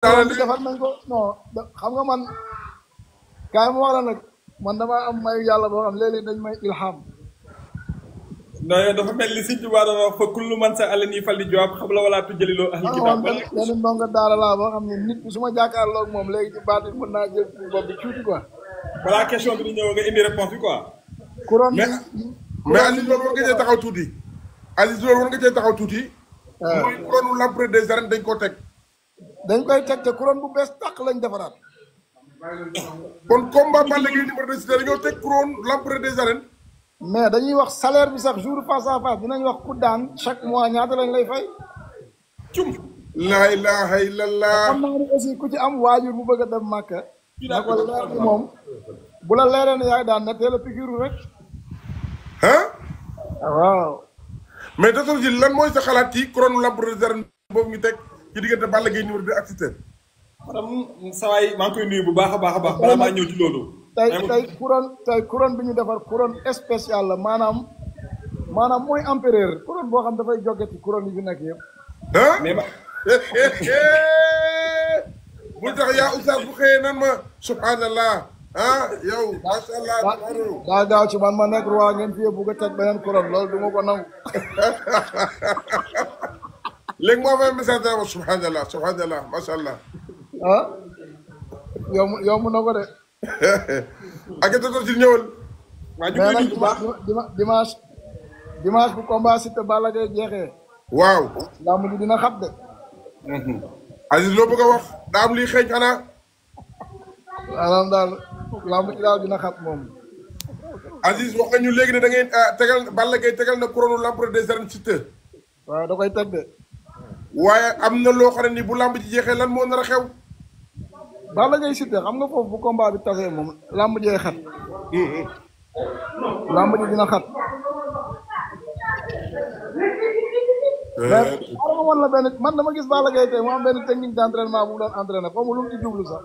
couronne bi defar nañ ko non xam nga man kaay ma wax la nag man dama am mayu yàlla boo xam léeg-léeg dañ may ilham. non yow dafa mel ni Sëñ Tuubaa doon wax fa kullu man sa àll nii fal di jawaab xam la wala tujjaliloo ahli kitaab. benn ndongo daara laa boo xam ne nit bi su ma jàkkaarloog moom léegi ci baat bi mën naa jël bopp bi tuuti quoi. balaa question bi di ñëw nga indi réponse bi quoi. couronne bi mais Aziz loolu war nga cee taxaw tuuti. Aziz loolu war nga cee taxaw tuuti. mooy couronne l'empereur des arènes dañ koo teg. dañ koy teg te couronne bu bees tàq lañ defaraat. kon combat Balla Gaye numéro 2 Siteu dañoo teg couronne l'empereur des arènes. mais dañuy wax salaire bi sax jour face à face dinañ wax ku daan chaque mois ñaata lañ lay fay. cum. laa ilaha illallah. xam naa ni aussi ku ci am waajur bu bëgg a dem Màkka. na ko leer ni moom bu la leeree ne yaay daan na teel a pikiru rek. ah. waaw. mais docteur Djily lan mooy sa xalaat ci couronne l'empereur des arènes boobu ñu teg ci diggante Balla Gaye numéro 2 ak Siteu. madame Sawaay maa ngi koy nuyu bu baax a baax a baax balaa maa ñëw ci loolu. tey couronne bi ñu defar couronne spéciale la maanaam mooy empereur couronne boo xam dafay jóge ci couronne yi fi nekk yëpp. ah mais ma. bul tax yaa oustaz bu xëyee nan ma subhanallah ah yow macha allah. daa gaaw ci man ma nekk roi ngeen fi bugg a teg beneen couronne loolu du ma ko nangu. léegi moo fay message dama subhanallah subhanallah macha allah. ah yomb na ko de. ak docteur Djily ñëwal. waa ñu koy nuyu bu baax dimanche bu combat Siteu Balla Gaye jeexee. waaw. lamb ji dina xat de. Aziz loo bëgg a wax daa am liy xeeñ xanaa. maanaam daal lamb ji daal dina xat moom. Aziz wax nga ñu léegi ne da ngeen tegal Balla Gaye tegal na couronne l'empereur des arènes Siteu. waaw da koy teg de. waaye am na loo xam ne ni bu lamb ji jeexee lan moo nar a xew. Balla Gaye Siteu xam nga foofu bu combat bi tasee moom lamb jee xat. lamb ji dina xat. mais xaaral ma la benn man dama gis Balla Gaye tey mu am benn technique d'entraînement bu mu doon entraîné xaw ma lu mu ci jublu sax.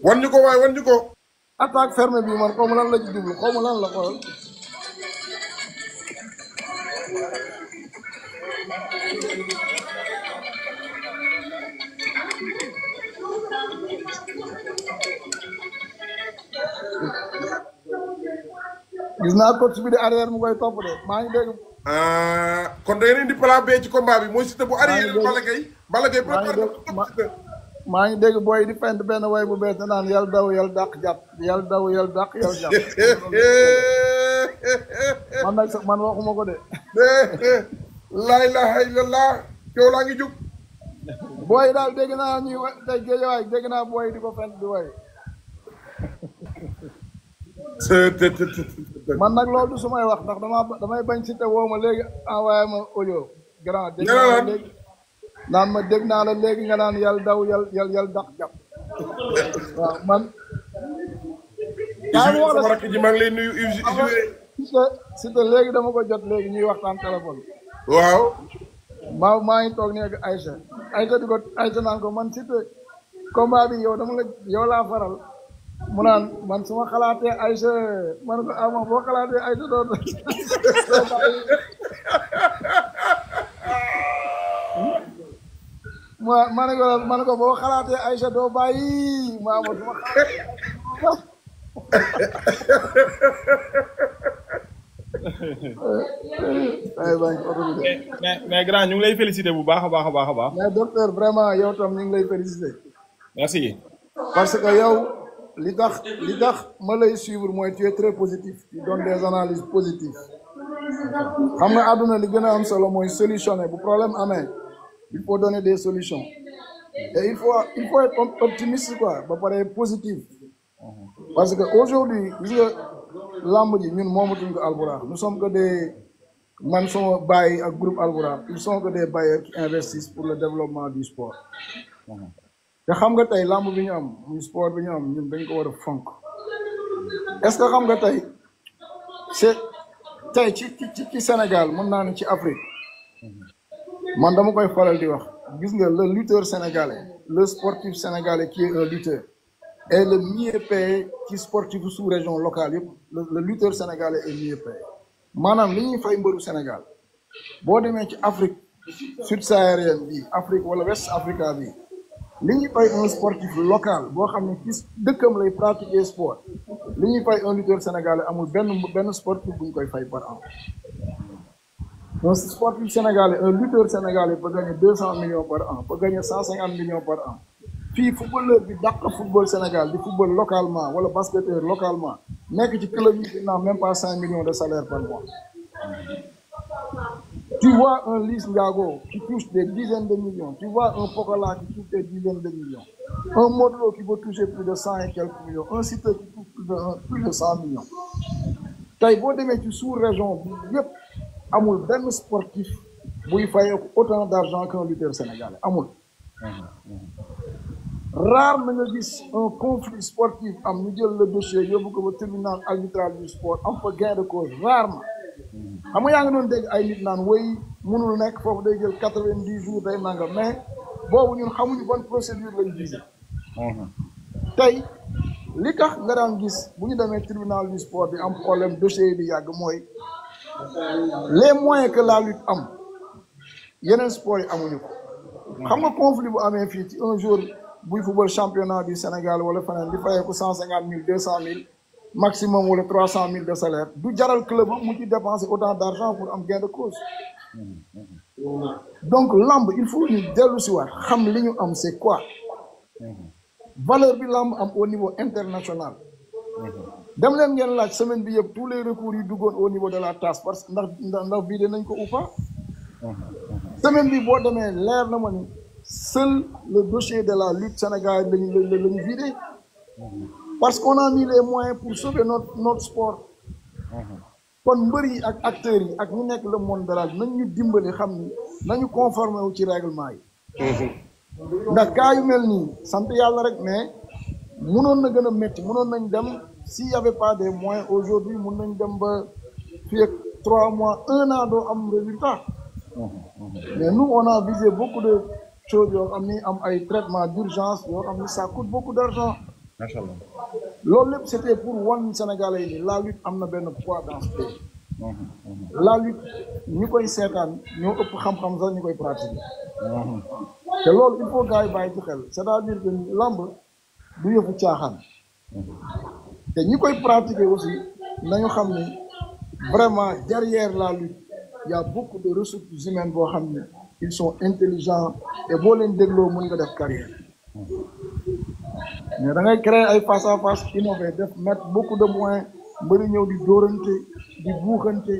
wan ñu ko waaye wan ñu ko. attaque fermée bi man xaw ma lan la ci jublu xaw ma lan la xool. gis naa coach bi di arrière mu koy topp de maa ngi dégg. kon da ngeen indi plan B ci combat bi mooy Siteu bu arrière Balla Gaye. Balla Gaye maa ngi dégg booy di fent benn way bu bees naan yàlla daw yàlla dàq jàpp yàlla daw yàlla dàq yàlla jàpp. man nag sax man waxuma ko de. laa ilaha illallah yow laa ngi jug. booy daal dégg naa ñuy wa tey géejawaay dégg naa booy di ko fent di way. man nag loolu du sumay wax ndax damay bañ Siteu woo ma léegi envoyé ma audio. grand dégg naa la léegi naan ma dégg naa la léegi nga naan yàlla daw yàlla dàq jàpp. waaw man. sama rakk ji maa ngi lay nuyu Siteu léegi dama ko jot léegi ñuy waxtaan téléphone. waaw. maa ngi toog nekk Aïcha di ko Aïcha naan ko man Siteu combat bi yow laa faral. mu naan man su ma xalaatee Aïcha man ko ama boo xalaatee Aïcha doon ma ne ko boo xalaatee Aïcha doo bàyyi ma ama su ma mais grand ñu ngi lay féliciter bu baax a baax a baax a baax. mais docteur vraiment yow tam ñu ngi lay féliciter. merci. parce que yow li tax ma lay suivre mooy tu es très positif tu donnes des analyses positives xam nga àdduna li gën a am solo mooy solutionner bu problème amee il faut donner des solutions et il faut être optimiste quoi ba pare positif parce que aujourd'hui gis nga lamb ji ñun moomatuñ ko Albourakh nous sommes que des man sama bàyyi ak groupe Albourakh ils sont que des bailleurs qui investissent pour le développement du sport te xam nga tey lamb bi ñu am muy sport bi ñu am ñun dañ ko war a fonk est-ce que xam nga tey c'est tey ci Sénégal mën naa ne ci Afrique man dama koy faral di wax gis nga le lutteur sénégalais le sportif sénégalais qui est un lutteur est le mieux payé ci sportif sous région locale yëpp le lutteur sénégalais est mieux payé maanaam li ñuy fay mbëru Sénégal boo demee ci Afrique sud-saharienne bi Afrique wala West Africa bi li ñuy fay un sportif local boo xam ne ci dëkkam lay pratiquer sport li ñuy fay un lutteur sénégalais amul benn sportif bu ñu koy fay par an. Un sportif sénégalais, un lutteur sénégalais peut gagner 200 millions par an, peut gagner 150 millions par an. Puis, footballeur qui le football Sénégal, du football localement, ou le basketteur localement, mais que tu n'as même pas 5 millions de salaire par mois. Tu vois un Lys Ndiago qui touche des dizaines de millions, tu vois un Pokola qui touche des dizaines de millions, un Modelo qui peut toucher plus de 100 et quelques millions, un Siteu qui touche plus de 100 millions. Taïbo de mettre sous-région, amul benn sportif buy fayee autant d'argent qu'un lutteur sénégalais amul. Rare na nga gis un conflit sportif am ñu jël le dossier yóbbu ko ba tribunal arbitral du sport am fa gain de cause rarement. xam nga yaa ngi doon dégg ay nit naan woy mënul nekk foofu day jël 90 jours day nangam mais boobu ñun xamuñu bonne procédure lañ visé. tey li tax nga daan gis bu ñu demee tribunal du sport bi am problème dossier yi di yàgg mooy. Les moyens que la lutte am yeneen sport yi amuñu ko xam nga conflit bu amee fii ci un jour buy football championnat du Sénégal wala feneen di fayee ko 150 000 200 000 maximum wala 300 000 de salaire du jaral club mu ci dépenser autant d'argent pour am gain de cause. Donc lamb il faut ñu dellu si waat xam li ñu am c'est quoi valeur bi lamb am au niveau international. dem leen ngeen laaj semaine bi yëpp tous les recours yi duggoon au niveau de la TAS parce que ndax vidé nañ ko ou pas. semaine bi boo demee leer na ma ni seul le dossier de la lutte sénégalaise lañu vidé parce qu'on a mis les moyens pour sauver notre sport. kon mbër yi ak acteurs yi ak ñu nekk le monde de la nañ ñu dimbali xam ni nañu conformé wu ci règlement yi. ndax cas yu mel nii sant yàlla rek mais mënoon na gën a métti mënoon nañ dem. S'il n'y avait pas des moyens aujourd'hui, nous avons 3 mois, 1 an de résultat. Mais nous, on a visé beaucoup de choses, on a mis un traitement d'urgence, ça coûte beaucoup d'argent. C'était pour one Sénégalais, la lutte a un poids dans ce pays. La lutte, nous pouvons s'étendre, nous pouvons nous pratiquer. Et là, il faut gagner, c'est-à-dire que l'ambre, nous pouvons te ñi koy pratiquer aussi nañu xam ni vraiment derrière la lutte il y a beaucoup de ressources humaines boo xam ni ils sont intelligents et boo leen dégloo mën nga def carrière mais da ngay créer ay face à face innové def mettre beaucoup de moyens mbëri ñëw di dóorante di buuxante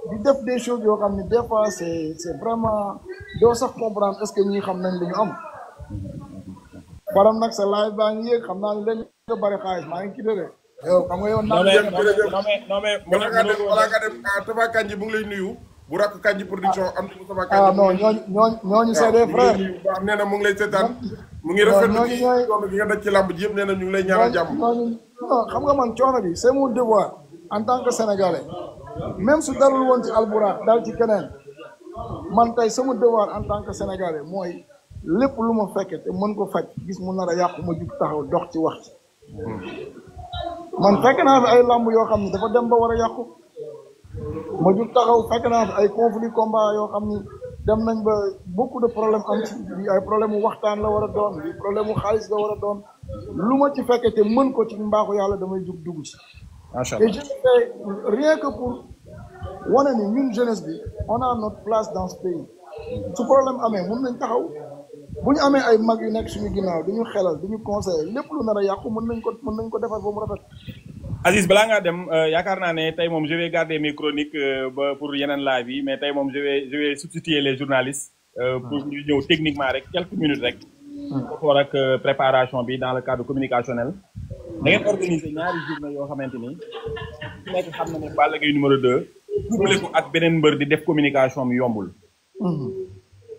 di def des choses yoo xam ni des fois c'est vraiment doo sax comprendre est-ce que ñi xam nañ li ñu am baram nag sa live baa ngi yéeg xam naa ne léegi nga bëri xaalis maa ngi quitté de yow xam nga yow non mais wala nga dem Tafa Kandji mu ngi lay nuyu bu rakk Kandji production am na Tafa Kandji ah non ñooñu c'est des frères nee na mu ngi lay seetaan mu ngi rafetlu ci coono gi nga daj ci lamb ji yëpp nee na ñu ngi lay ñaanal jàmm non xam nga man coono bi c'est mon devoir en tant que sénégalais même su darul woon ci alburax dal ci keneen man tey sama devoir en tant que sénégalais mooy lépp lu ma fekke te mën ko faj gis mu nar a yàqu ma jug taxaw dox ci wax ci man fekk naa fi ay lamb yoo xam ni dafa dem ba war a yàqu ma jug taxaw fekk naa fi ay conflit combat yoo xam ni dem nañ ba beaucoup de problème am ci bi ay problème mu waxtaan la war a doon bi problème mu xaalis la war a doon lu ma ci fekke te mën ko ci mbaaxu yàlla damay jug dugg ci et je fais rien que pour wane ni ñun jeunesse bi on a notre place dans ce pays su problème amee mën nañ taxaw bu ñu amee ay mag yu nekk suñu ginnaaw duñu xelal duñu conseiller lépp lu nar a yàqu mën nañ ko defar ba mu rafet. Aziz balaa ngaa dem yaakaar naa ne tey moom je vais garder mes chroniques ba pour yeneen live yi mais tey moom je vais substituer les journalistes. pour ñu ñëw techniquement rek quelques minutes rek. pour ak préparation bi dans le cadre communicationnel. da ngeen organiser ñaari journée yoo xamante ni ku nekk xam na ne Balla Gaye numéro 2. couplé ko ak beneen mbër di def communication bi yombul.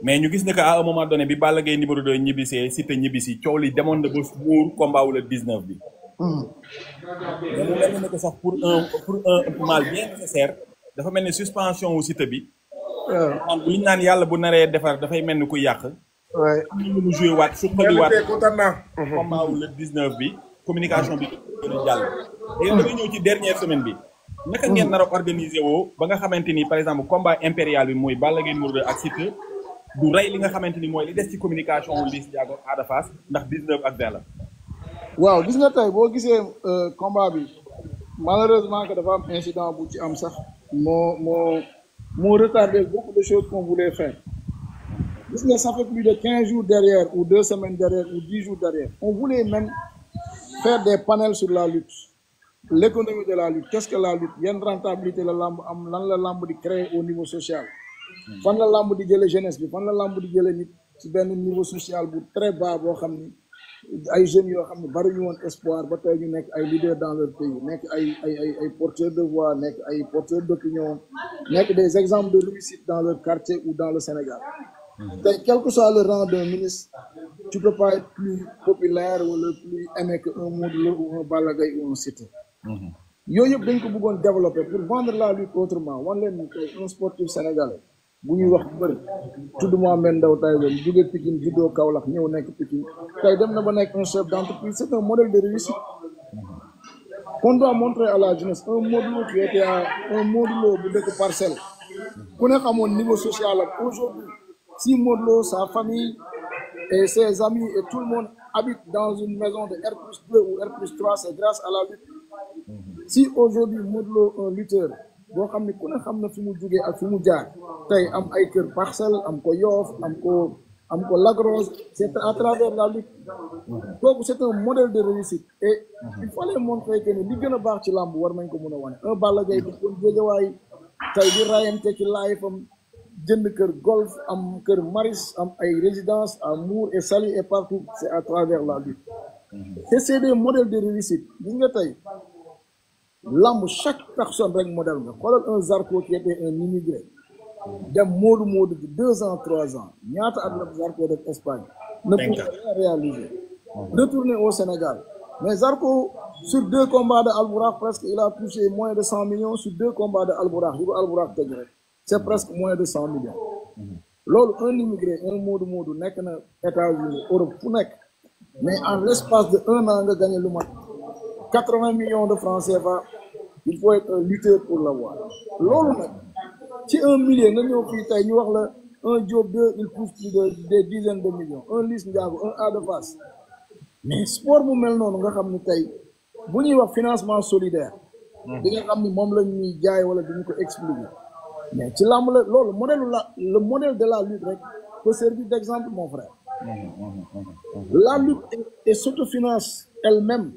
mais ñu gis ne que à un moment donné bi Balla Gaye numéro 2 ñibbisee Siteu ñibbisi coow li demoon na ba muur combat wu le 19 bi. mais mu mel ne que sax pour un mal bien nécessaire dafa mel ni suspension wu Siteu bi. waaw li ñu naan yàlla bu naree defar dafay mel ni ku yàq. waay am na lu mu joué waat suqali waat combat wu le 19 bi communication bi gën a jàll. léegi da nga ñëw ci dernière semaine bi. naka ngeen nar a organiser woo ba nga xamante ni par exemple combat impérial bi mooy Balla Gaye numéro 2 ak Siteu. du rey li nga xamante ni mooy li des ci communication wu Liss Ndiago Ada Fass ndax 19 ak 20 la. waaw gis nga tey boo gisee combat bi malheureusement que dafa am incident bu ci am sax moo retardé beaucoup de choses qu'on voulait faire. Gis nga ça fait plus de 15 jours derrière ou 2 semaines derrière ou 10 jours derrière. On voulait même faire des panels sur la lutte. L'économie de la lutte. Qu'est-ce que la lutte? Il y a une rentabilité la lamb am lan la lamb di créer au niveau social. Fan la lamb di jëlee jeunesse bi fan la lamb di jëlee nit ci benn niveau social bu très bas boo xam ni ay jeunes yoo xam ne bari ñu woon espoir ba tey ñu nekk ay leaders dans leur pays nekk ay porteurs de voix nekk ay porteurs d'opinion nekk des exemples de réussite dans leur quartier ou dans le Sénégal. Tey quel que soit le rang d'un ministre tu peux pas être plus populaire ou le plus aimé que un Modou Lô ou un Balla Gaye ou un Siteu. Yooyu yëpp dañ ko bëggoon développer pour vendre la lutte autrement wan leen ni tey un sportif sénégalais bu ñuy wax bëri tudd Mohamed Ndao Tyson jóge Pikine juddoo Kaolack ñëw nekk Pikine tey dem na ba nekk un chef d'entreprise c'est un modèle de réussite qu'on doit montrer à la jeunesse. Un Modou Lô qui était un Modou Lô bu dëkk Parcelles ku ne xamoon niveau social ak aujourd'hui si Modou Lô sa famille et ses amis et tout le monde habite dans une maison de R+2 ou R+3 c'est grâce à la lutte. Si aujourd'hui Modou Lô un lutteur boo xam ne ku ne xam na fi mu jógee ak fi mu jaar tey am ay kër Parcelles am ko Yoff am ko Lac Rose c'est à travers la lutte donc c'est un modèle de réussite et il fallait montrer que ne li gën a baax ci làmb war nañ ko mën a wane un Balla Gaye bi kon Géejawaay tey di rayante ci live am jënd kër golf am kër Maris am ay résidence à Mbour et Saly et partout c'est à travers la lutte et c'est des modèles de réussite gis nga tey lamb chaque personne rek modèle nga xoolal un Zarko qui était un immigré dem Modou bi 2 ans 3 ans ñaata at la Zarko def Espagne ne pouvait rien réaliser retourner au Sénégal mais Zarko sur 2 combats de Albourakh presque il a touché moins de 100 millions sur 2 combats de Albourakh yu ko Albourakh teg rek c'est presque moins de 100 millions loolu un immigré un Modou nekk na États-Unis Europe fu nekk mais en l'espace de 1 an nga gagné lu mat 80 millions de francs CFA il faut être un lutteur pour l'avoir loolu nag ci un millier nga ñëw fii tey ñu wax la un Diop 2 il pousse plus de des dizaines de millions un Liss Ndiago un Ada Fass mais sport bu mel noonu nga xam ni tey bu ñuy wax financement solidaire di nga xam ni moom la ñuy jaay wala duñu ko expliquer mais ci làmb la loolu le modèle de la lutte rek peut servir d'exemple mon frère la lutte et s'autofinance elle-même.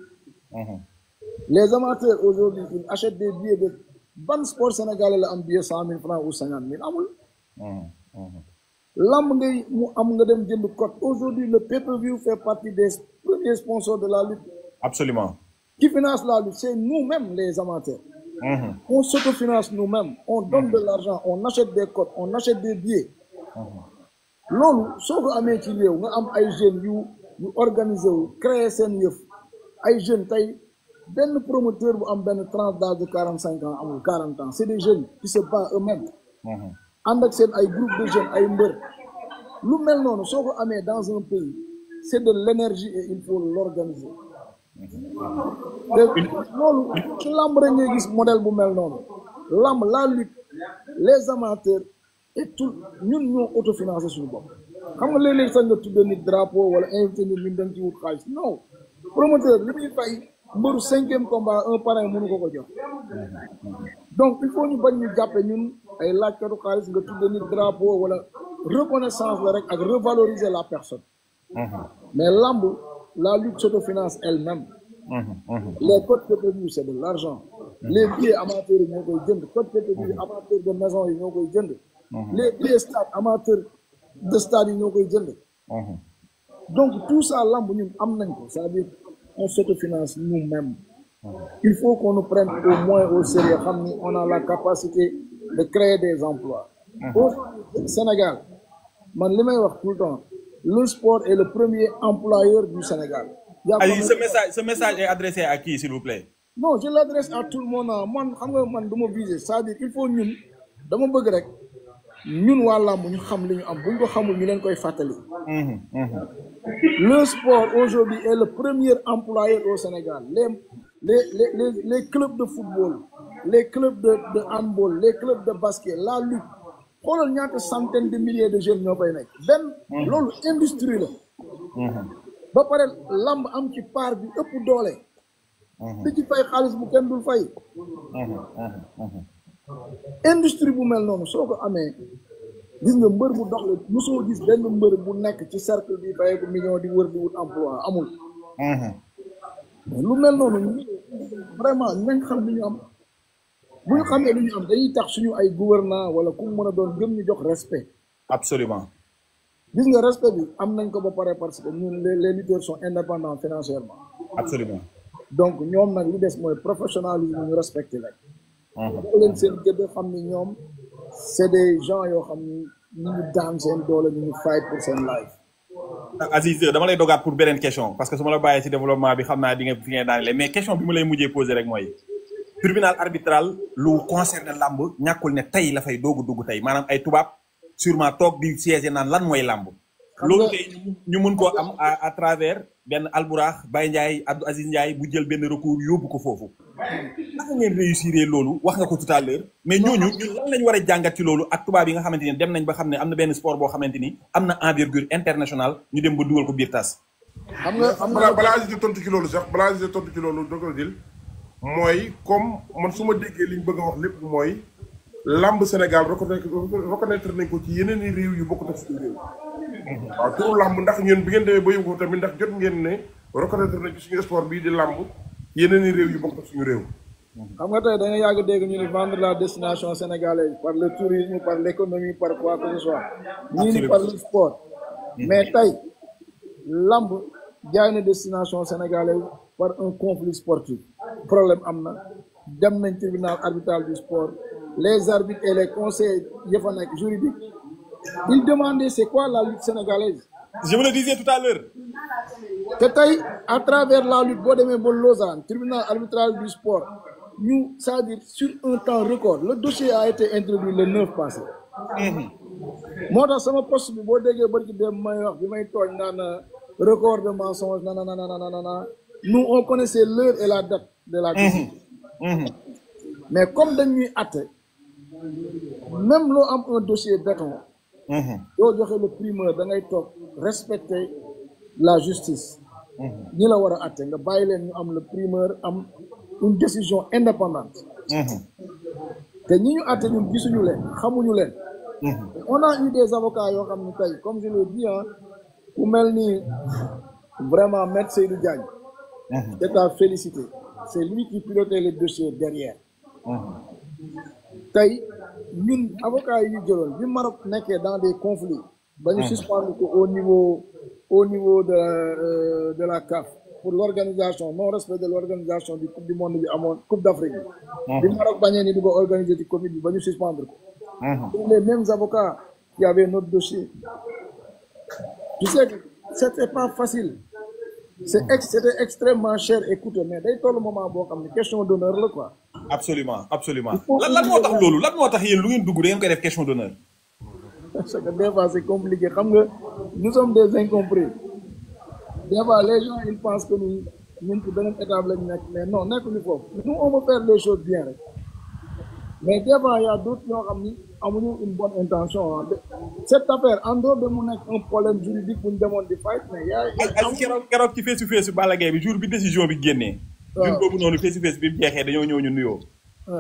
Les amateurs aujourd'hui ils achètent des billets de ban sport sénégalais la am billet 100 000 francs ou 50 000 amul. Lamb ngay mu am nga dem jënd code aujourd'hui le pay-per-view fait partie des premiers sponsors de la lutte. Absolument. Qui finance la lutte c'est nous-mêmes les amateurs. On s'autofinance nous-mêmes on donne de l'argent on achète des codes on achète des billets. loolu soo ko amee ci réew nga am ay jeunes yu organisé wu créer seen yëf. ay jeunes tey benn promoteur bu am benn tranche d'âge de 45 ans amul 40 ans c'est des jeunes qui se battent eux-mêmes ànd ak seen ay groupe de jeunes ay mbër lu mel noonu soo ko amee dans un pays c'est de l'énergie et il faut l'organiser loolu ci lamb rek ngay gis modèle bu mel noonu lamb la lutte les amateurs et tout ñun ñoo autofinancé suñu bopp xam nga léeg-léeg sax nga tudde nit drapeau wala invité nit ñu dañ ci wut xaalis non promoteur li muy fay mbëru 5e combat un parrain mënu ko jox donc il faut ñu bañ ñu jàppe ñun ay laajkatu xaalis nga tudde nit drapeau wala reconnaissance la rek ak revaloriser la personne mais lamb la lutte s'autofinance elle-même les codes pay-per-view c'est de l'argent les billets amateurs yi ñoo koy jënd code pay-per-view amateurs de maison yi ñoo koy jënd les billets stade amateurs de stade yi ñoo koy jënd donc tout ça lamb ñun am nañ ko c'est-à-dire on s'autofinance nous-mêmes il faut qu'on nous prenne au moins au sérieux xam ni on a la capacité de créer des emplois au Sénégal man li may wax tout le temps le sport est le premier employeur du Sénégal. Ali, ce message est adressé à qui s'il vous plaît? Non, je l'adresse à tout le monde. Man xam nga man du ma viser c'est-à-dire il faut ñun dama bëgg rek ñun waa làmb ñu xam li ñu am buñ ko xamul ñu leen koy fàttali. Le sport aujourd'hui est le premier employeur au Sénégal. Les clubs de football, les clubs de handball, les clubs de basket, la lutte xoolal ñaata centaine de milliers de jeunes ñoo fay nekk benn loolu industrie la ba pare lamb am ci part bi ëpp doole di ci fay xaalis bu kenn dul fay industrie bu mel noonu soo ko amee gis nga mbër bu dox la mosoo gis benn mbër bu nekk ci cercle bi fayee ko million di wër di wut emploi amul lu mel noonu vraiment nañ xam li ñu am bu ñu xamee li ñu am dañuy tax suñu ay gouvernant wala ku mën a doon gën ñu jox respect absolument gis nga respect bi am nañ ko ba pare parce que ñun les lutteurs sont indépendants financièrement absolument donc ñoom nag li des mooy professionnalisme ñu respecté rek boo leen seen gëdd xam ni ñoom c'est des gens yoo xam ni ñu ngi daan seen doole ñu ngi fight pour seen life Aziz dama lay dogaat pour beneen question parce que su ma la bàyyee ci développement bi xam naa di nga fi ngay daanele mais question bi ma lay mujjee poser rek mooy tribunal arbitral lu concerne làmb ñàkkul ne tey la fay doogu dugg tey maanaam ay tubaab sûrement toog di siège naan lan mooy làmb loolu tey ñu mën koo am à travers benn Alburax Baye Ndiaye Abdou Aziz Ndiaye bu jël benn recours yóbbu ko foofu naka ngeen réussir loolu wax nga ko tout à l'heure mais ñooñu ñun lan lañ war a jàngat ci loolu ak tubaab yi nga xamante ni dem nañ ba xam ne am na benn sport boo xamante ni am na envergure internationale ñu dem ba dugal ko biir tas xam nga balaa Aziz di tontu ci loolu sax balaa Aziz di tontu ci loolu docteur Dil mooy comme man su ma déggee li ñu bëgg a wax lépp mooy lamb Sénégal reconnaître nañ ko ci yeneen i réew yu bokkut ak suñu réew waaw turu lamb ndax ñun bi ngeen demee ba yóbbu ko tamit ndax jot ngeen ne reconnaître nañ ci suñu sport bii di lamb yeneen i réew yu bokkut ak suñu réew xam nga tey da nga yàgg dégg ñu ni vendre la destination sénégalaise par le tourisme par l'économie par quoi que ce soit ñii ni par le sport mais tey lamb jaay na destination sénégalaise par un conflit sportif problème am na dem nañ tribunal arbitral du sport les arbitres et les conseils yëfa nekk juridique ils demandaient c'est quoi la lutte sénégalaise je me le disais tout à l'heure te tey à travers la lutte boo demee ba Lausanne tribunal arbitral du sport ñu c'est-à-dire sur un temps record le dossier a été introduit le 9 passé moo tax sama poste bi boo déggee bari ci dem may wax bi may tooñ naan record de mensonge nanana nous on connaissait l'heure et la date de la décision mais comme dañuy atte même loo am un dossier béton yoo joxe le primeur da ngay toog respecter la justice ñi la war a atte nga bàyyi leen ñu am le primeur am une décision indépendante te ñi ñu atte ñun gisuñu leen xamuñu leen on a eu des avocats yoo xam ne tey comme je l'ai dit ku mel ni vraiment maître Seydou Diagne c'est à féliciter c'est lui qui pilotait les dossiers derrière tey ñun avocats yi ñu jëloon bi Maroc nekkee dans des conflits ba ñu suspendre ko au niveau de la CAF pour l'organisation non respect de l'organisation du coupe du monde bi amoon coupe d'Afrique bi Maroc bañee ni di ko organiser ci Covid bi ba ñu suspendre ko les mêmes avocats qui avaient notre dossier tu sais que c'était pas facile c'était extrêmement cher et coûteux mais day toll moment boo xam ne question d'honneur la quoi absolument absolument lan moo tax loolu lan moo tax yéen lu ngeen dugg da ngeen koy def question d'honneur parce que des fois c'est compliqué xam nga nous sommes des incompris des fois les gens ils pensent que ñun ci beneen étape lañu nekk mais non nekkuñu foofu nous on veut faire les choses bien rek mais des fois il y a d'autres ñoo xam ni amuñu une bonne intention cette affaire en dehors de mu nekk un problème juridique bu ñu demoon di fight mais keroog ci face to face Balla Gaye bi jour bi décision bi génnee jour boobu noonu face to face bi mu jeexee dañoo ñëw ñu nuyoo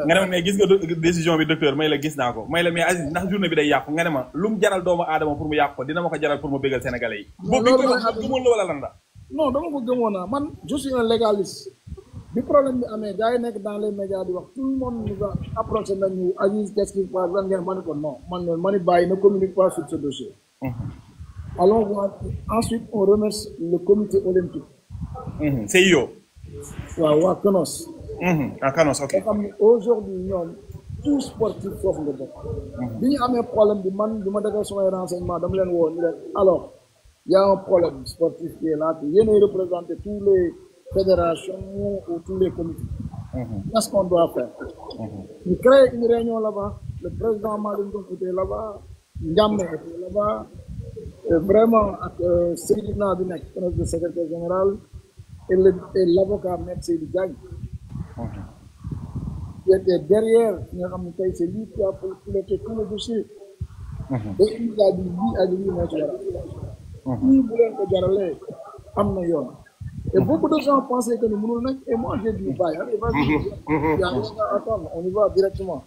nga ne ma mais gis nga décision bi docteur may la gis naa ko may la mais Aziz ndax journée bi day yàqu nga ne ma lu mu jaral doomu aadama pour mu yàqu ko dina ma ko jaral pour mu bégal sénégalais yi boobu bi ko gëmoon la wala lan la non dama ko gëmoon naa man je suis un légaliste bi problème bi amee gars yi nekk dans les médias di wax tout le monde nous a approché nañu Aziz qu'est-ce qui se passe lan ngeen ma ne ko non man ni bàyyi ne communique pas sur ce dossier allons voir ensuite on remercie le comité olympique CIO waaw waa CNOS CNOS ok nga xam ne aujourd'hui ñoom tout sportif foofu nga bokk bi ñu amee problème bi man bi ma defee samay renseignement dama leen woo ni leen alors il y a un problème sportif qui est là que yéenay représenter tous les fédérations ou tous les comités qu'est-ce qu'on doit faire ñu créé une réunion là-bas le président Malick Ngom était là-bas Ndiamé était là-bas vraiment ak Seydina bi nekk le secrétaire général et l'avocat maître Seydou Diagne qui était derrière nga xam ne tey c'est lui qui a piloté tout le dossier te ISRA bi lii ak lii moo ci war a lii bu leen ko jaralee am na yoon et beaucoup de gens pensaient que ni mënul nekk et moi j'ai dit bàyyi attends on y va directement.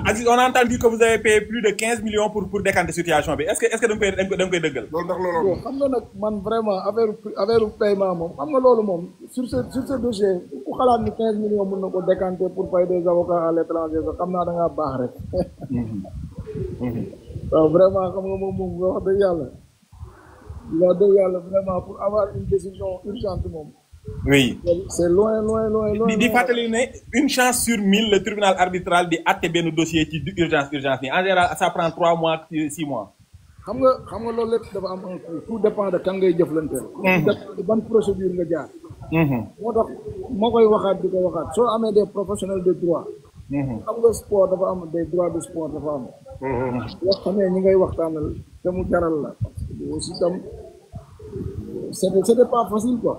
Aziz, on a entendu que vous avez payé plus de 15 millions pour décanter situation bi est-ce que da nga koy dëggal. loolu ndax loolu. xam nga nag man vraiment affaire paiement moom xam nga loolu moom sur ce dossier ku xalaat ni 15 millions mën na ko décanter pour payer des avocats à l'étranger sax xam naa da ngaa baax rek. waaw vraiment xam nga moom wax dëgg yàlla. wax dëgg yàlla vraiment pour avoir une décision urgente moom. oui. c'est loin. di fàttali ne une chance sur 1000 le tribunal arbitral di àtte benn dossier ci urgence nii en général ça prend 3 mois 6 mois. xam nga loolu lépp dafa am un coût tout dépend de kan ngay jëflanteel. ban procédure nga jaar. moo tax moo koy waxaat di ko waxaat soo amee des professionnels de droit. xam nga sport dafa am des droits de sport dafa am. yoo xamee ñi ngay waxtaanal te mu jaral la parce que aussi tam c'était pas facile quoi.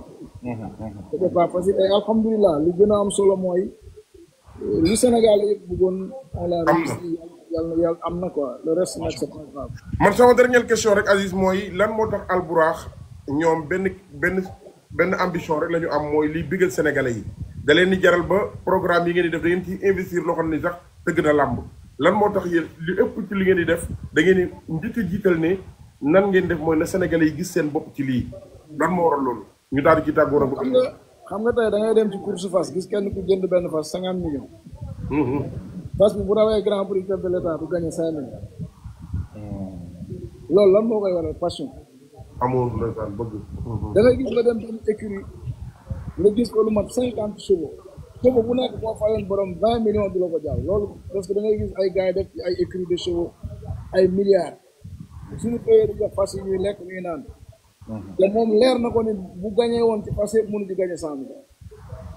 c'était pas facile et alhamdulilah li gën a am solo mooy li Sénégal yëpp bëggoon on l'a réussi yàlla am na quoi le reste nag c'est pas grave. man sama dernière question rek Aziz mooy lan moo tax Albourakh ñoom benn ambition rek la ñu am mooy liy bigal sénégalais yi da leen di jaral ba programme yi ngeen di def da ngeen ciy investir loo xam ne sax tëgg na làmb lan moo tax yéen li ëpp ci li ngeen di def da ngeen di njëkk a jiital ne nan ngeen def mooy na sénégalais yi gis seen bopp ci lii lan moo waral loolu ñu daal di ci tàggoo rek. xam nga tey da ngay dem ci course fas gis kenn ku jënd benn fas 50 millions. fas bi bu rawee grand prix chef de l'état du gagné 5 millions. loolu lan moo koy waral passion. amoon ndeysaan bëgg. da ngay gis nga dem benn écurie nga gis ko lu mat 50 chevaux. chevaux bu nekk boo fayoon borom 20 millions du la ko jaay loolu parce que da ngay gis ay gars yi def ci ay écurie de chevaux ay milliards suñu payee di jox fas yi ñuy lekk ñuy naan. te moom leer na ko ni bu gañee woon ci fas yëpp mënu ci gañe 100 millions.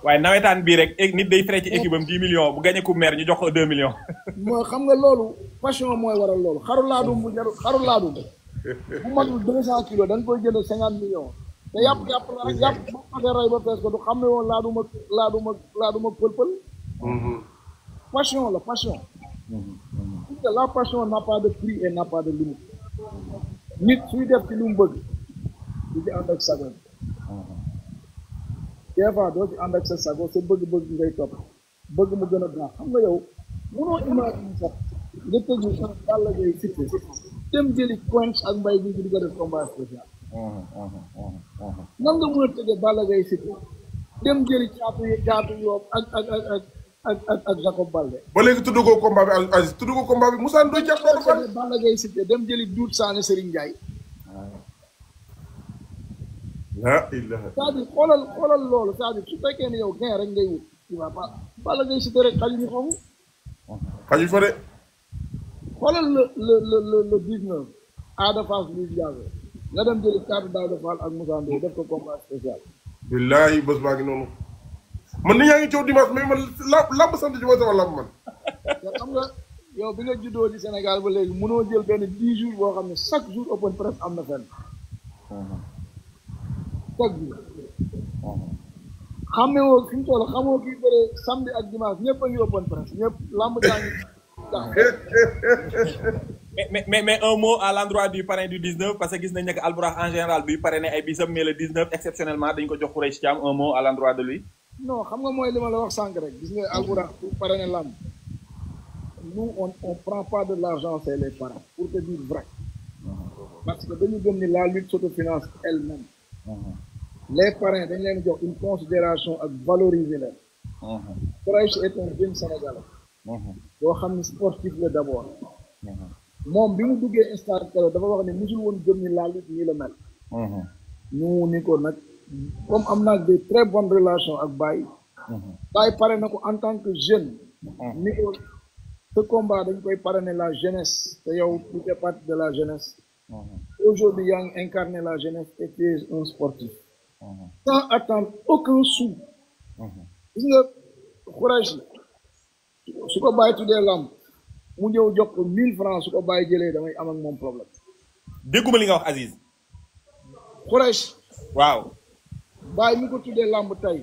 waaye nawetaan bii rek nit day frais ci équipe am 10 millions bu gañee ku maire ñu jox ko 2 millions. mooy xam nga loolu passion mooy waral loolu xaru laadum bu jarul xaru laadum bu matul 200 kilos da nga koy jënd 50 millions. te yàpp bu xasee rey ba fees ko du xam ne woon laadum ak pël-pël. passion la passion. la passion n'a pas de prix et n'a pas de limite. nit suy def ci lu mu bëgg. du ci ànd ak sago des fois doo ci ànd ak sa sago sa bëgg-bëgg ngay topp bëgg mu gën a baax xam nga yow mënoo imaginer sax nga tëju sax Balla Gaye Siteu dem jëli Quench ak Mbaye bi di ko def combat spécial nan nga mën a tëjee Balla Gaye Siteu dem jëli caatu Yoff ak Jacob Baldé ba léegi tudd ko combat bi Aziz tudd ko combat bi Moussa Ndoye jàpp na ko Balla Gaye Siteu dem jëli Doudou Sané Serigne Ndiaye c'est-à-dire xoolal loolu c'est-à-dire su fekkee ne yow gain rek ngay wut tu vois pas Balla Gaye Siteu rek xaju ñu xamu xaju fa de xoolal le 19 Ada Fass Liss Ndiago nga dem jëli carte Daouda Fall ak Moussa Ndoye def ko combat spécial billahi bés baa ngi noonu man ni yaa ngi coow dimanche mais man lamb sant ci mooy sama lamb man te xam nga yow bi nga juddoo ci Sénégal ba léegi mënoo jël benn 10 jours boo xam ne chaque jour open press am na fenn chaque jour xam ne woo fi mu toll xamoo kii bëre samedi ak dimanche ñëpp a ngi open press ñëpp lamb jaa ngi mais un mot à l'endroit du parrain du 19 parce que gis nañ ne que Albourakh en général duy parrainer ay bisam mais le 19 exceptionnellement dañ ko jox Khoureychi Thiam un mot à l'endroit de lui. non xam nga mooy li ma la wax sànq rek gis nga Albourakh pour parrainer lamb nous on prend pas de l'argent c'est les parrains pour te dire vrai parce que dañu gëm ni la lutte s'autofinance elle-même les parrains dañ leen jox une considération ak valoriser leen Khoureychi est un jeune Sénégalais boo xam ne sportif la d'abord moom bi mu duggee Stade Kelo dafa wax ne musul woon gëm ni la lutte nii la mel ñu ni ko nag comme am naa des très bonnes relations ak Baye Baye pare na ko en tant que jeune ni ko ce combat dañ koy parrainer la jeunesse te yow tu fais partie de la jeunesse aujourd'hui yaa ngi incarner la jeunesse et tu es un sportif sans attendre aucun sou gis nga Khoureychi su ko Baye tuddee lamb mu ñëw jox ko 1000 francs su ko Baye jëlee damay am ak moom problème dégguma li nga wax Aziz Khoureychi waaw Baye mi ko tuddee lamb tey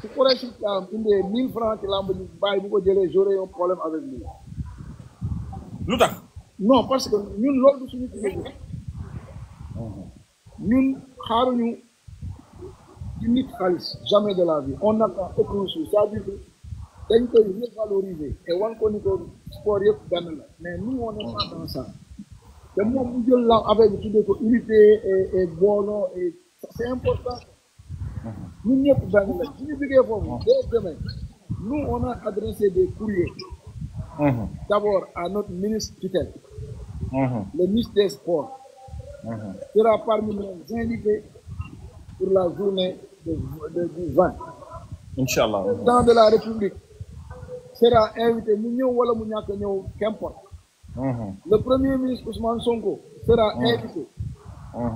su Khoureychi Thiam indee 1000 francs ci lamb ji Baye bu ko jëlee j'aurai un problème avec lui lu tax non parce que ñun loolu du suñu tuddee ñun xaaruñu ci nit xaalis jamais de la vie on n'attend aucun chose c'est-à-dire que dañ koy revaloriser et wan ko ni ko sport yëpp benn la mais nous on n'est pas dans ça te moom mu jël la avec bi tuddee ko unité et booloo et c'est important ñun ñëpp benn la suñu jógee foofu dès demain nous on a adressé des courriers d'abord à notre ministre tutelle le ministre des Sports sera parmi nos invités pour la journée du 20. Inch'Allah. Le président de la République sera invité mu ñëw wala mu ñàkk a ñëw qu'importe. Le premier ministre Ousmane Sonko sera invité.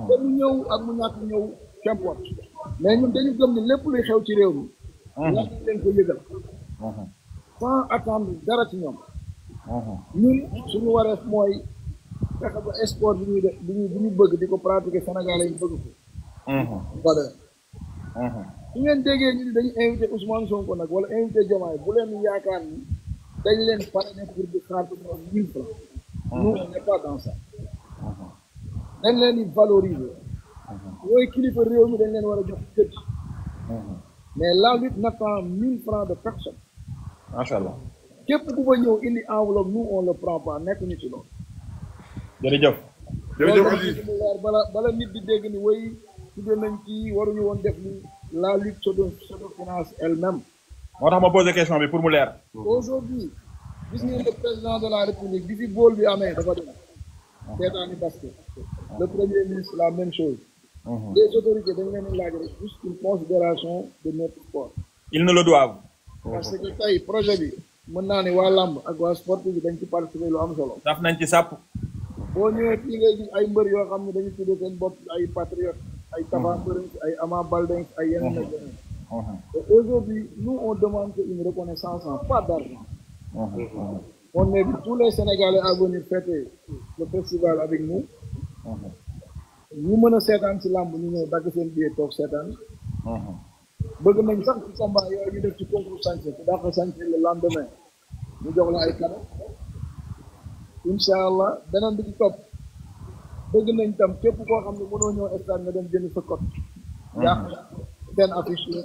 te mu ñëw ak mu ñàkk ñëw qu'importe. mais ñun dañu gëm ni lépp luy xew ci réew mi. war nañ leen ko yëgal. sans attendre dara ci ñoom. ñun suñu wareef mooy fexe ba sport bi ñuy def bi ñu bëgg di ko pratiquer Sénégalais yi bëgg ko. ba dee. su ngeen déggee ñu dañu invité Ousmane Sonko nag wala invité Diomaye bu leen yaakaar ni dañ leen parrainé pour di xaar pour ñoom 1000 francs. nous on n'est pas dans ça. dañ leen di valoriser. yooyu kilifa réew mi dañ leen war a jox kët. mais la lutte n'attend 1000 francs de personne. macha allah. képp ku fa ñëw indi enveloppe nous on le prend pas nekk ñu ci loolu. jërëjëf. jërëjëf Aziz bala nit di dégg ni way tudde nañ ci waruñu woon def ni la lutte s'autofinance elle-même. moo tax ma posé question bi pour mu leer. aujourd'hui gis ngeen le président de la république bi fi bool bi amee dafa dem seetaani basket. le premier ministre la même chose. les autorités dañ leen di laaj rek juste une considération de notre sport. ils ne le doivent. parce que tey projet bi mën naa ne waa làmb ak waa sportif bi dañ ci participer lu am solo. daf nañ ci sàpp. boo ñëwee fii ngay gis ay mbër yoo xam ne dañu tuddee seen bopp ay patriotes ay Tapha Mbeur ay Ama Baldé ay yeneen ak yeneen. Et aujourd'hui nous on demande une reconnaissance en pas d'argent. On invite tous les Sénégalais à venir fêter le festival avec nous. ñu mën a seetaan ci làmb ñu ñëw dagg seen billet toog seetaan. bëgg nañ sax ci combat yooyu ñu def ci concours sañse te daa ko sañse le lendemain ñu jox la ay cadeau. incha allah beneen bi ci topp bëgg nañ tam képp koo xam ne mënoo ñëw stade nga dem jënd sa code. yaa xam seen affiche la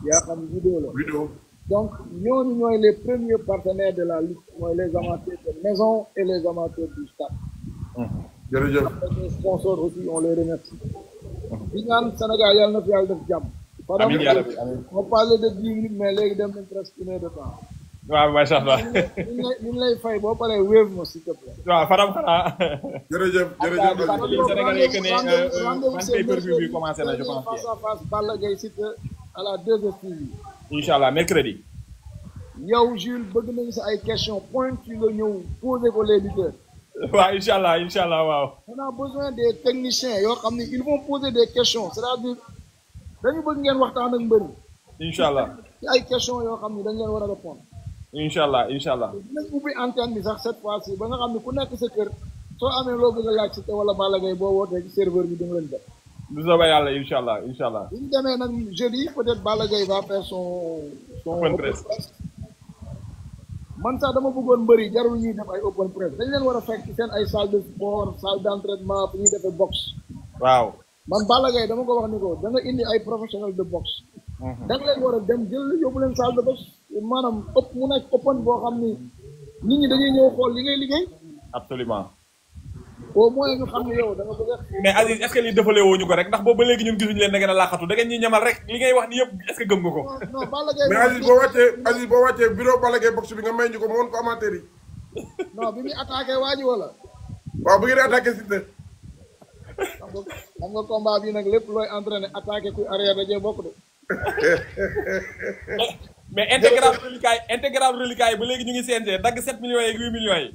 yaa xam vidéo la. donc ñooñu ñooy les premiers partenaires de la lutte mooy les amateurs de maison et les amateurs du stade. jërëjëf. les sponsors aussi on les remercie. di ñaan Sénégal yàlla na fi yàlla def jàmm. amiin yaa rabbi amiin. on parlait de 10 minutes mais léegi dem nañ presque 1 heure de temps. waaw macha allah. ñu lay fay boo paree wéev ma s'il te plaît. waaw Fadam xanaa. jërëjëf jërëjëf. Sénégalais que ne pay-per-view bi commencé na je pense. face à face Balla Gaye Siteu à la 2STV. incha allah mercredi. yow Jules bëgg nañu sa ay questions pointues nga ñëw poser ko les lutteurs. waaw incha allah waaw. on a besoin des techniciens yoo xam ne ils vont poser des questions c'est-à-dire dañu bëgg ngeen waxtaan ak mbër yi. incha allah ci ay questions yoo xam ne dañ leen war a répondre. incha allah dinañ ubbi antenne bi sax cette fois-ci ba nga xam ne ku nekk sa kër soo amee loo bëgg a laaj Siteu wala Balla Gaye boo wootee ci serveur bi dina leen def. du soobee yàlla incha allah. bu ñu demee nag jeudi peut-être Balla Gaye va faire son open press. man sax dama bëggoon mbëri jarul ñuy def ay open press dañ leen war a fekk seen ay salle de sport salle d'entraînement fu ñuy defee boxe. waaw. man Balla Gaye dama ko wax ni ko da nga indi ay professionnel de boxe. da nga leen war a dem jël yóbbu leen salle de boxe maanaam ëpp mu nekk open boo xam ni nit ñi dañuy ñëw xool li ngay liggéey. absolument. au moins ñu xam ne yow da nga bëgg a. mais Aziz est-ce que lii defalee woo ñu ko rek ndax boobu ba léegi ñun gisuñu leen da ngeen a laaxatu da ngeen ñuy ñamal rek li ngay wax ni yëpp est-ce que gëm nga ko. non Balla Gaye mais Aziz boo wàccee bureau Balla Gaye box bi nga may ñu ko ma woon ko amateur yi. non bi muy attaqué waa ji wala. waaw bu ngeen di attaqué Siteu. xam nga combat bi nag lépp looy entraîné attaqué kuy arrière dajee bokk de. mais intégral reliquat yi ba léegi ñu ngi CNG dagg 7 millions yi ak 8 millions yi.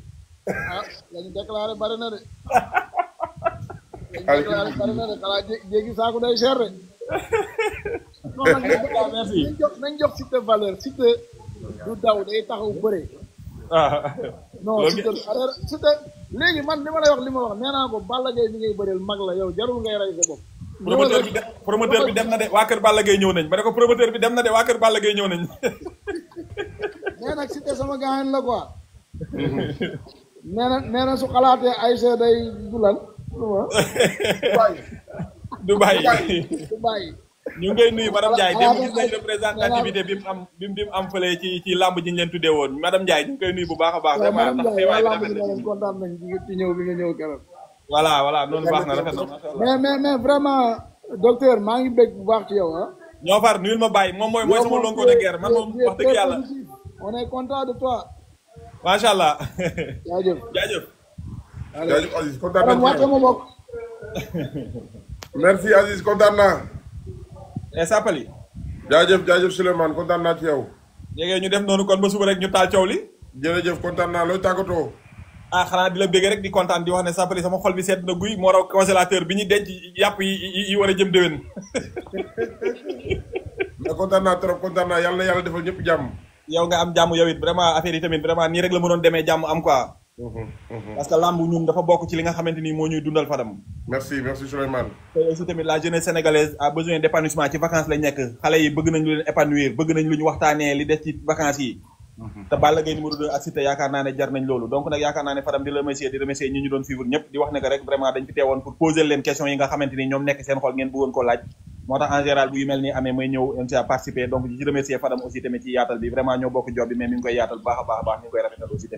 ah lañu déclaré bari na de. lañu déclaré bari na de xanaa jéggi saako day cher de. non nag merci. nañ jox Siteu valeur Siteu du daw day taxaw bëre. non Siteu Siteu léegi man li ma lay wax li ma wax nee naa ko Balla Gaye bi ngay bëreel mag la yow jarul ngay rey sa bopp. promoteur bi dem na de waa kër Balla Gaye ñëw nañ ba ne ko promoteur bi dem na de waa kër Balla Gaye ñëw nañ. mais nag Siteu sama gaañ la quoi. nee na su xalaatee Aïcha day dulan Dubaï Dubaï ñu ngi koy nuyu madame Ndiaye démb gis nañ représentativité bi mu am fële ci làmb ji ñu leen tuddee woon madame Ndiaye ñu ngi koy nuyu bu baax a baax. vraiment ndax teewaay bi rafet na kontaan nañ ci ñëw bi nga ñëw keroog. voilà noonu baax na rafet na. mais vraiment docteur maa ngi bég bu baax ci yow ah. ñoo far nuyul ma bàyyi moom mooy sama lonko de guerre man moom wax dëgg yàlla. on est content de toi. macha allah. jaajëf jaajëf. jaajëf Aziz kontaan nañ ci ma bokk. merci Aziz kontaan naa. Sapali. jaajëf Souleymane kontaan naa ci yow. léegi ñu def noonu kon ba suba rek ñu taal coow li. jërëjëf kontaan naa looy tàggatoo. xanaa di la bëgg rek di kontaan di wax ne Sapali sama xol bi sedd na guy moo raw congélateur bi ñu denc yàpp yi war a jëm déwén. mais kontaan naa trop kontaan naa yàlla defal ñëpp jàmm. yow nga am jàmm yow it vraiment affaire yi tamit vraiment nii rek la mënoon demee jàmm am quoi. parce que lamb ñun dafa bokk ci li nga xamante ni moo ñuy dundal Fadam. merci Souleymane. te aussi tamit la jeunesse sénégalaise a besoin d'épanouissement ci vacances lañ nekk xale yi bëgg nañ lu leen épanouir bëgg nañ lu ñu waxtaanee li des ci vacances yi. te Balla Gaye numéro 2 ak Siteu yaakaar naa ne jar nañ loolu donc nag yaakaar naa ne Fadam di remercier ñi ñu doon suivre ñëpp di wax ne que rek vraiment dañ fi teewoon pour poser leen question yi nga xamante ni ñoom nekk seen xol ngeen bëggoon ko laaj moo tax en général bu yu mel nii amee may ñëw à participer donc di ci remercier Fadam aussi tamit ci yaatal bi vraiment ñoo bokk job bi mais mi ngi koy yaatal baax a baax ñu ngi koy rafetal aussi tamit